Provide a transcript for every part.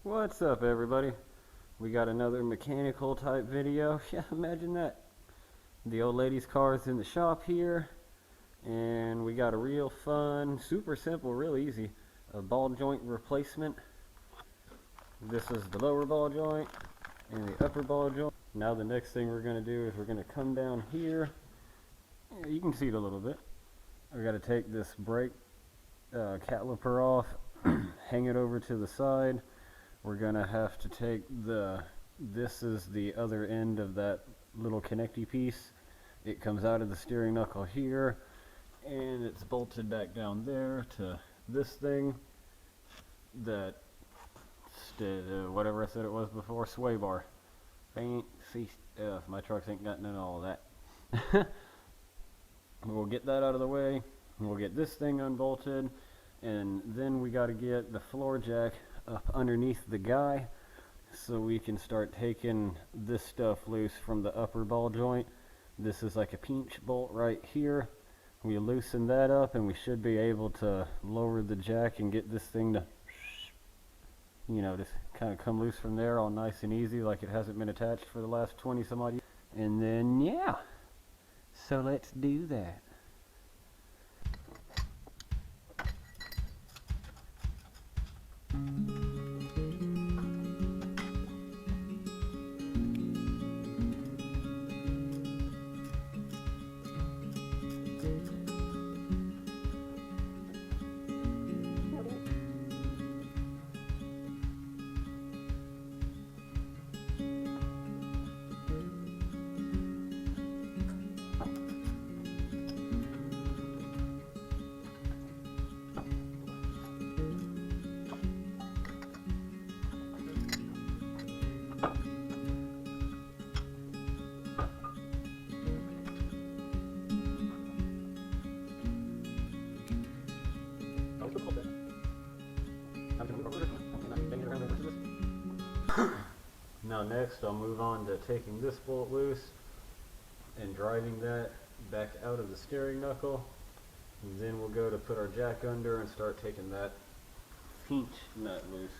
What's up, everybody? We got another mechanical type video. Yeah, imagine that. The old lady's car is in the shop here, and we got a real fun, super simple, real easy ball joint replacement. This is the lower ball joint and the upper ball joint. Now the next thing we're going to do is we're going to come down here. Yeah, you can see it a little bit. We got to take this brake caliper off, hang it over to the side. We're gonna have to take this is the other end of that little connecty piece. It comes out of the steering knuckle here, and it's bolted back down there to this thing, that whatever I said it was before, sway bar. My trucks ain't got none of all that. We'll get that out of the way. We'll get this thing unbolted, and then we got to get the floor jack up underneath the guy so we can start taking this stuff loose from the upper ball joint. This is like a pinch bolt right here. We loosen that up and we should be able to lower the jack and get this thing to, you know, just kind of come loose from there, all nice and easy, like it hasn't been attached for the last 20 some odd years. And then yeah, so let's do that. Now next I'll move on to taking this bolt loose and driving that back out of the steering knuckle, and then we'll go to put our jack under and start taking that pinch nut loose.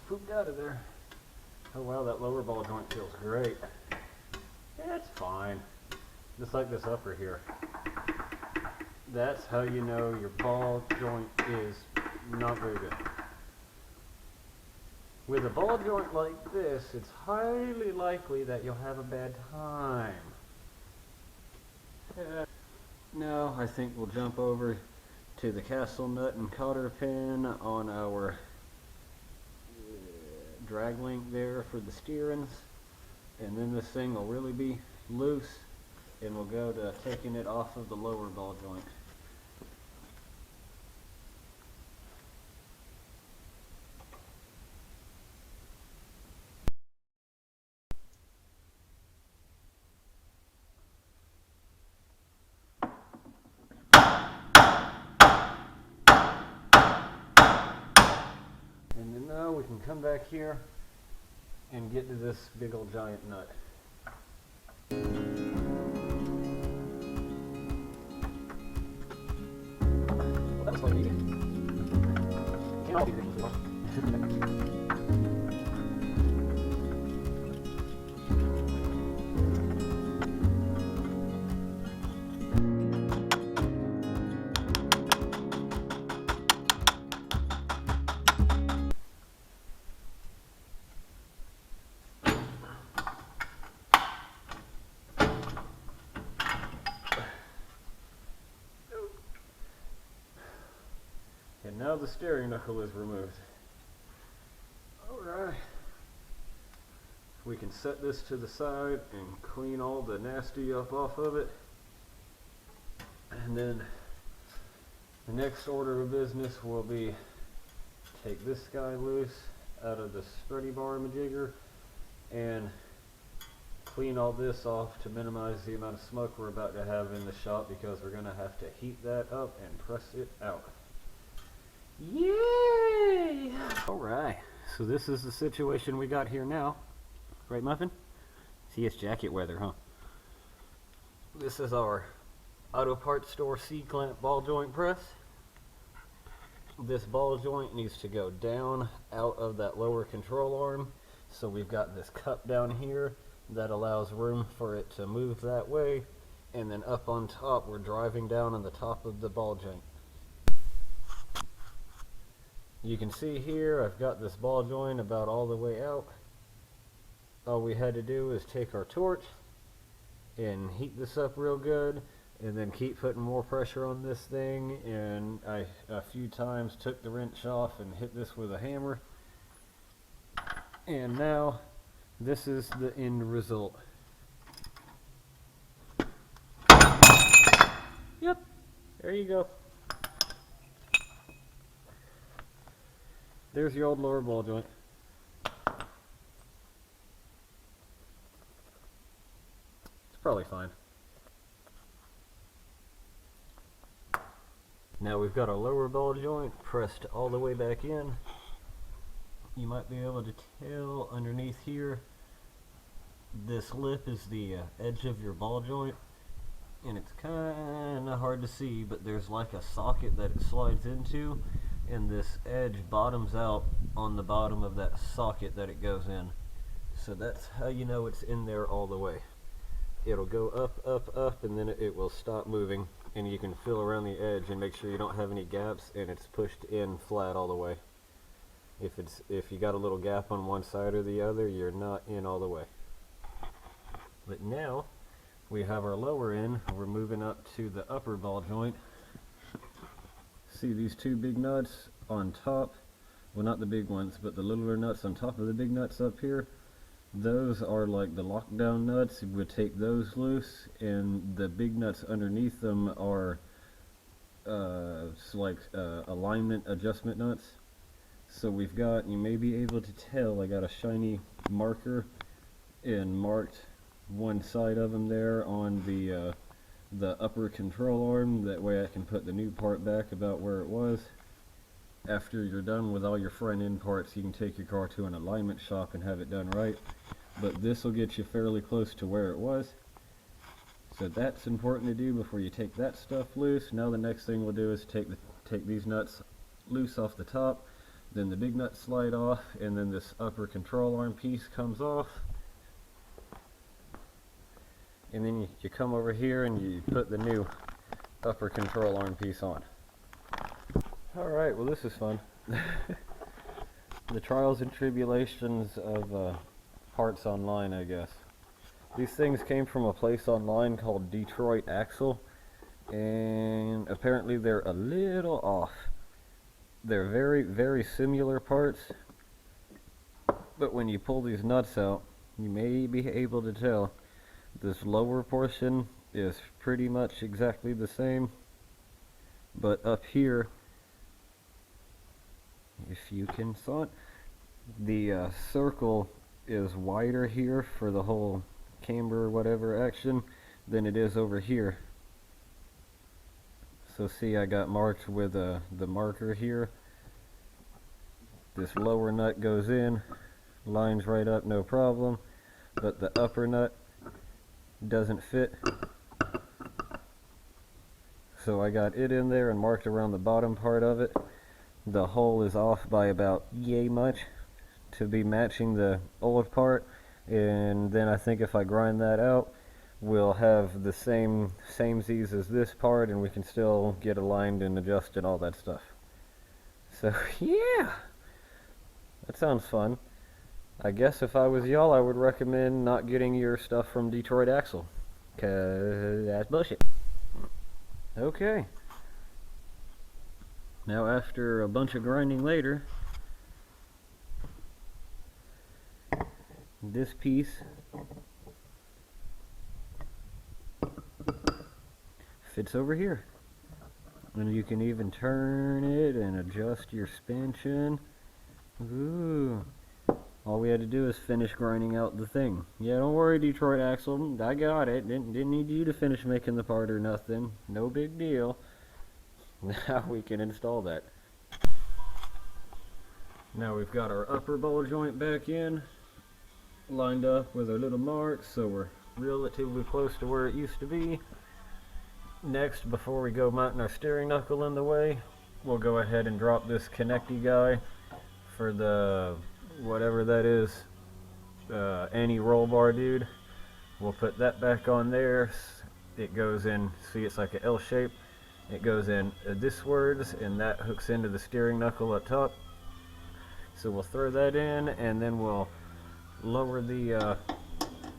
Pooped out of there. Oh wow, that lower ball joint feels great. Yeah, it's fine. Just like this upper here. That's how you know your ball joint is not very good. With a ball joint like this, it's highly likely that you'll have a bad time. Now I think we'll jump over to the castle nut and cotter pin on our drag link there for the steerings, and then this thing will really be loose, and we'll go to taking it off of the lower ball joint. And then now we can come back here and get to this big old giant nut. Well, that's quite easy. Can't all be things as well. And now the steering knuckle is removed. Alright. we can set this to the side and clean all the nasty up off of it. And then the next order of business will be take this guy loose out of the spready bar majigger and clean all this off to minimize the amount of smoke we're about to have in the shop, because we're going to have to heat that up and press it out. Yay! Alright, so this is the situation we got here now. Right, Muffin? See, it's jacket weather, huh? This is our auto parts store C-clamp ball joint press. This ball joint needs to go down out of that lower control arm. So we've got this cup down here that allows room for it to move that way. And then up on top, we're driving down on the top of the ball joint. You can see here, I've got this ball joint about all the way out. All we had to do is take our torch and heat this up real good, and then keep putting more pressure on this thing. And I a few times took the wrench off and hit this with a hammer. And now this is the end result. Yep, there you go. There's your old lower ball joint. It's probably fine. Now we've got our lower ball joint pressed all the way back in. You might be able to tell underneath here, this lip is the edge of your ball joint, and it's kind of hard to see, but there's like a socket that it slides into, and this edge bottoms out on the bottom of that socket that it goes in. So that's how you know it's in there all the way. It'll go up, up, up, and then it will stop moving, and you can feel around the edge and make sure you don't have any gaps, and it's pushed in flat all the way. If you got a little gap on one side or the other, you're not in all the way. But now we have our lower end. We're moving up to the upper ball joint. See these two big nuts on top? Well, not the big ones, but the littler nuts on top of the big nuts up here. Those are like the lockdown nuts. We take those loose, and the big nuts underneath them are alignment adjustment nuts. So we've got, you may be able to tell, I got a shiny marker and marked one side of them there on the upper control arm. That way I can put the new part back about where it was. After you're done with all your front end parts, you can take your car to an alignment shop and have it done right. But this will get you fairly close to where it was. So that's important to do before you take that stuff loose. Now the next thing we'll do is take these nuts loose off the top. Then the big nuts slide off, and then this upper control arm piece comes off. And then you come over here and you put the new upper control arm piece on. Alright, well this is fun. The trials and tribulations of parts online, I guess. These things came from a place online called Detroit Axle, and apparently they're a little off. They're very, very similar parts, but when you pull these nuts out, you may be able to tell this lower portion is pretty much exactly the same, but up here, if you can saw it, the circle is wider here for the whole camber or whatever action than it is over here. So see, I got marked with the marker here. This lower nut goes in, lines right up, no problem, but the upper nut doesn't fit. So I got it in there and marked around the bottom part of it. The hole is off by about yay much to be matching the old part, and then I think if I grind that out, we'll have the same Z's as this part, and we can still get aligned and adjusted, all that stuff. So yeah, that sounds fun. I guess if I was y'all, I would recommend not getting your stuff from Detroit Axle, 'cause that's bullshit. Okay. Now after a bunch of grinding later, this piece fits over here. And you can even turn it and adjust your suspension. Ooh. All we had to do is finish grinding out the thing. Yeah, don't worry, Detroit Axle. I got it. Didn't need you to finish making the part or nothing. No big deal. Now we can install that. Now we've got our upper ball joint back in, lined up with our little marks, so we're relatively close to where it used to be. Next, before we go mounting our steering knuckle in the way, we'll go ahead and drop this connecty guy for the whatever that is, any roll bar dude. We'll put that back on there. It goes in, see, it's like an L shape. It goes in this wards, and that hooks into the steering knuckle up top. So we'll throw that in, and then we'll lower the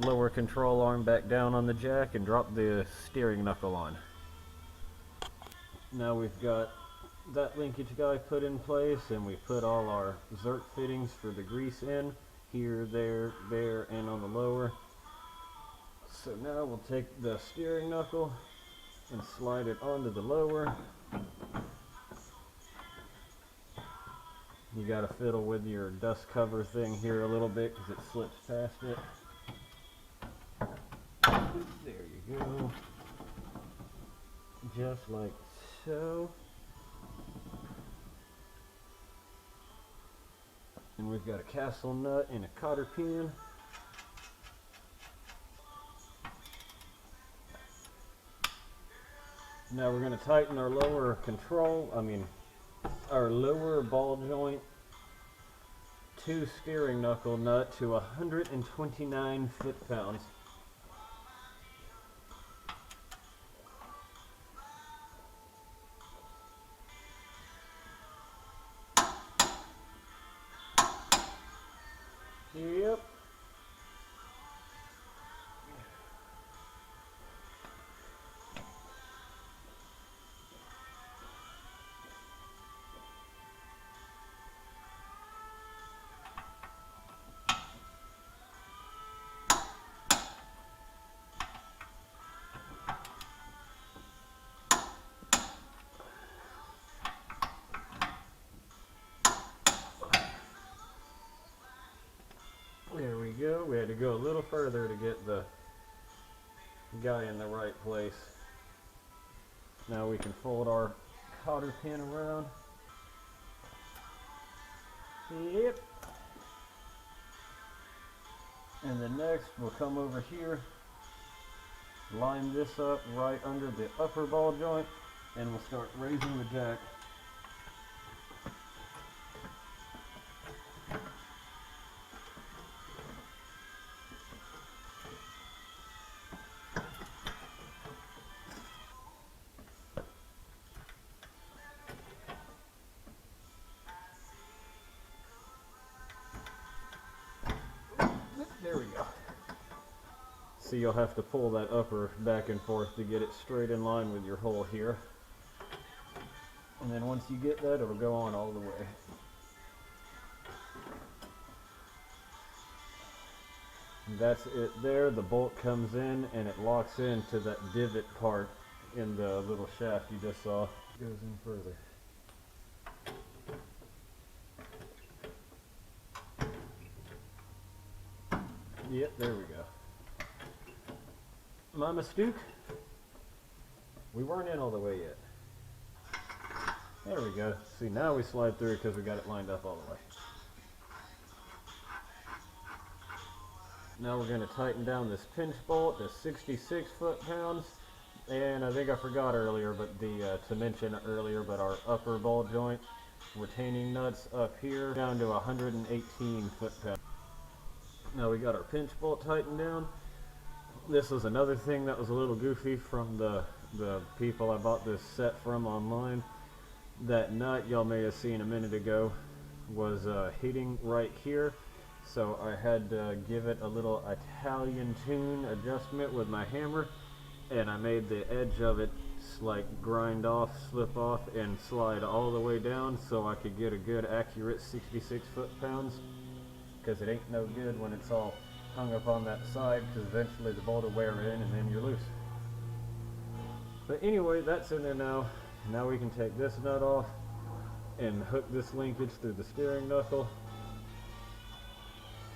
lower control arm back down on the jack and drop the steering knuckle on. Now we've got that linkage guy put in place, and we put all our Zerk fittings for the grease in, here, there, there, and on the lower. So now we'll take the steering knuckle and slide it onto the lower. You gotta fiddle with your dust cover thing here a little bit because it slips past it. There you go. Just like so. And we've got a castle nut and a cotter pin. Now we're going to tighten our lower our lower ball joint 2 steering knuckle nut to 129 foot-pounds. Yep. There we go. We had to go a little further to get the guy in the right place. Now we can fold our cotter pin around. Yep. And then next we'll come over here, line this up right under the upper ball joint, and we'll start raising the jack. There we go. So you'll have to pull that upper back and forth to get it straight in line with your hole here. And then once you get that, it'll go on all the way. And that's it there. The bolt comes in and it locks into that divot part in the little shaft you just saw. It goes in further. Yep, there we go. My mistake. We weren't in all the way yet. There we go. See, now we slide through because we got it lined up all the way. Now we're going to tighten down this pinch bolt to 66 foot-pounds. And I think I forgot earlier, but to mention earlier, but our upper ball joint retaining nuts up here down to 118 foot-pounds. Now we got our pinch bolt tightened down. This was another thing that was a little goofy from the people I bought this set from online. That nut y'all may have seen a minute ago was hitting right here, so I had to give it a little Italian tune adjustment with my hammer, and I made the edge of it like grind off, slip off, and slide all the way down so I could get a good accurate 66 foot-pounds. Because it ain't no good when it's all hung up on that side because eventually the bolt will wear in and then you're loose. But anyway, that's in there now. Now we can take this nut off and hook this linkage through the steering knuckle.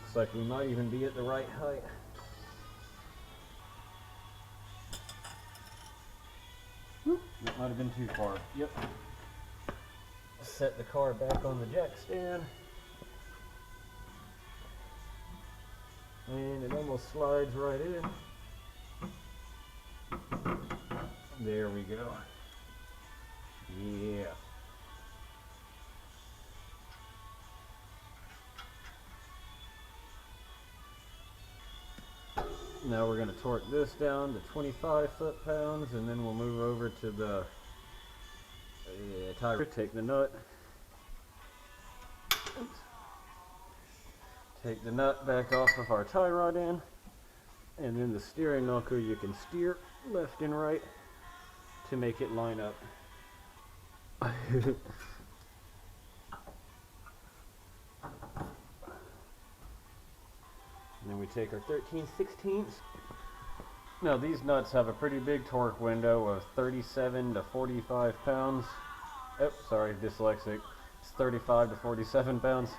Looks like we might even be at the right height. Whoop, that might have been too far. Yep. Set the car back on the jack stand. And it almost slides right in. There we go. Yeah. Now we're going to torque this down to 25 foot-pounds, and then we'll move over to the tire. Take the nut. Oops. Take the nut back off of our tie rod end, and then the steering knuckle you can steer left and right to make it line up. And then we take our 13/16. Now these nuts have a pretty big torque window of 37 to 45 pounds. Oh, sorry, dyslexic. It's 35 to 47 pounds.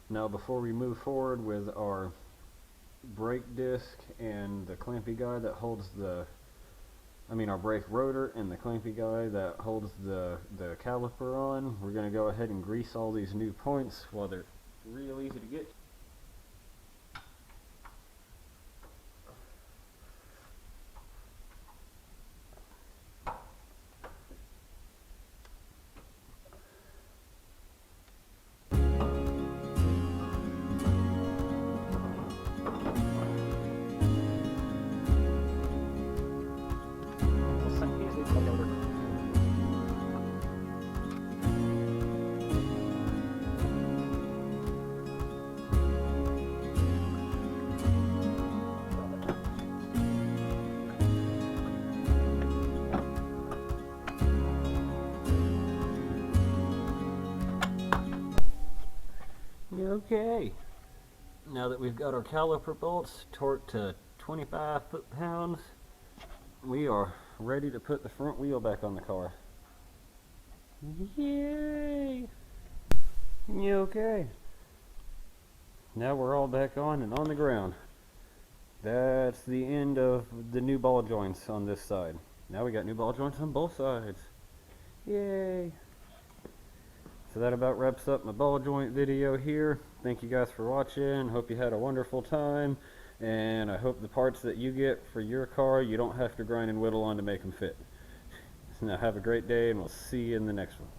Now before we move forward with our brake disc and the clampy guy that holds our brake rotor and the clampy guy that holds the caliper on, we're going to go ahead and grease all these new points while they're real easy to get. Okay, now that we've got our caliper bolts torqued to 25 foot-pounds, we are ready to put the front wheel back on the car. Yay! Okay, now we're all back on and on the ground. That's the end of the new ball joints on this side. Now we got new ball joints on both sides. Yay! So that about wraps up my ball joint video here. Thank you guys for watching. Hope you had a wonderful time. And I hope the parts that you get for your car, you don't have to grind and whittle on to make them fit. Now have a great day, and we'll see you in the next one.